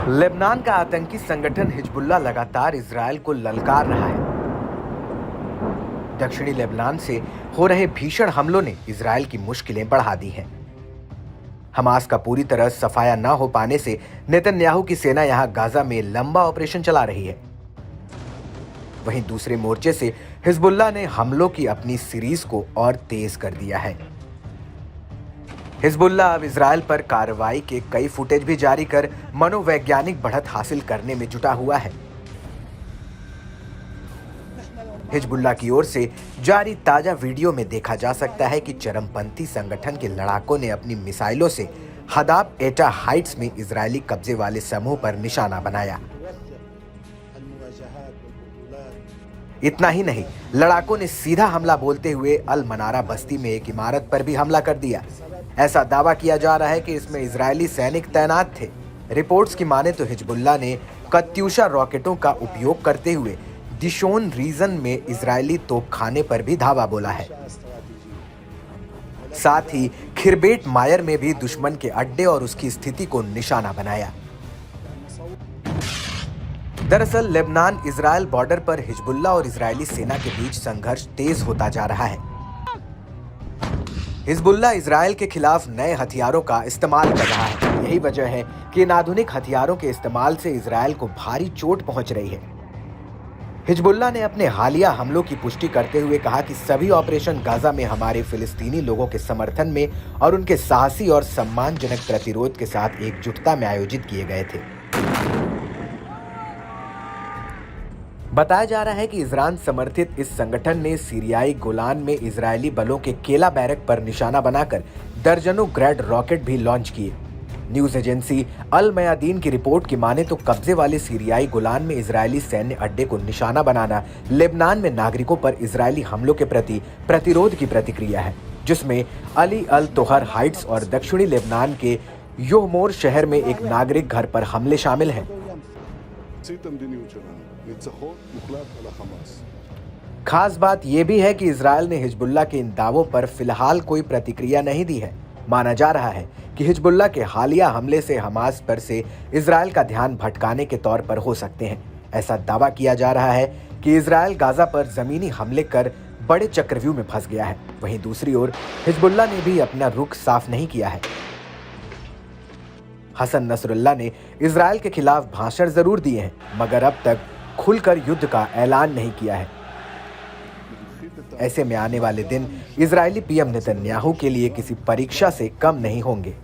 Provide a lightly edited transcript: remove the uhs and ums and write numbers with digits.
Lebanon का आतंकी संगठन हिजबुल्लाह लगातार इजरायल को ललकार रहा है। दक्षिणी लेबनान से हो रहे भीषण हमलों ने इजरायल की मुश्किलें बढ़ा दी हैं। हमास का पूरी तरह सफाया न हो पाने से नेतन्याहू की सेना यहां गाजा में लंबा ऑपरेशन चला रही है। वहीं दूसरे मोर्चे से हिजबुल्लाह ने हमलों की अपनी सीरीज को और तेज कर दिया है। हिजबुल्लाह अब इजरायल पर कार्रवाई के कई फुटेज भी जारी कर मनोवैज्ञानिक बढ़त हासिल करने में जुटा हुआ है। हिजबुल्लाह की ओर से जारी ताजा वीडियो में देखा जा सकता है कि चरमपंथी संगठन के लड़ाकों ने अपनी मिसाइलों से हदाब एटा हाइट्स में इजरायली कब्जे वाले समूह पर निशाना बनाया। इतना ही नहीं, लड़ाकों ने सीधा हमला बोलते हुए अल मनारा बस्ती में एक इमारत पर भी हमला कर दिया। ऐसा दावा किया जा रहा है कि इसमें इजरायली सैनिक तैनात थे। रिपोर्ट्स की माने तो हिजबुल्लाह ने कत्यूशा रॉकेटों का उपयोग करते हुए दिशोन रीजन में इजरायली तोपखाने पर भी धावा बोला है। साथ ही खिरबेट मायर में भी दुश्मन के अड्डे और उसकी स्थिति को निशाना बनाया। दरअसल लेबनान इजरायल बॉर्डर पर हिजबुल्लाह और इजरायली सेना के बीच संघर्ष तेज होता जा रहा है। हिजबुल्लाह इजरायल के खिलाफ नए हथियारों का इस्तेमाल कर रहा है। यही वजह है कि इन आधुनिक हथियारों के इस्तेमाल से इजरायल को भारी चोट पहुंच रही है। हिजबुल्लाह ने अपने हालिया हमलों की पुष्टि करते हुए कहा कि सभी ऑपरेशन गाजा में हमारे फिलिस्तीनी लोगों के समर्थन में और उनके साहसी और सम्मानजनक प्रतिरोध के साथ एकजुटता में आयोजित किए गए थे। बताया जा रहा है कि ईरान समर्थित इस संगठन ने सीरियाई गोलान में इजरायली बलों के केला बैरक पर निशाना बनाकर दर्जनों ग्रैड रॉकेट भी लॉन्च किए। न्यूज एजेंसी अल मयादीन की रिपोर्ट की माने तो कब्जे वाले सीरियाई गोलान में इजरायली सैन्य अड्डे को निशाना बनाना लेबनान में नागरिकों पर इजरायली हमलों के प्रति प्रतिरोध की प्रतिक्रिया है, जिसमें अली अल तोहर हाइट्स और दक्षिणी लेबनान के योहमोर शहर में एक नागरिक घर पर हमले शामिल हैं। खास बात यह भी है कि इजरायल ने हिजबुल्लाह के इन दावों पर फिलहाल कोई प्रतिक्रिया नहीं दी है। माना जा रहा है कि हिजबुल्लाह के हालिया हमले से हमास पर से इजरायल का ध्यान भटकाने के तौर पर हो सकते हैं। ऐसा दावा किया जा रहा है कि इजरायल गाजा पर जमीनी हमले कर बड़े चक्रव्यूह में फंस गया है। वहीं दूसरी ओर हिजबुल्लाह ने भी अपना रुख साफ नहीं किया है। हसन नसरुल्लाह ने इजरायल के खिलाफ भाषण जरूर दिए हैं, मगर अब तक खुलकर युद्ध का ऐलान नहीं किया है। ऐसे में आने वाले दिन इजरायली पीएम नेतन्याहू के लिए किसी परीक्षा से कम नहीं होंगे।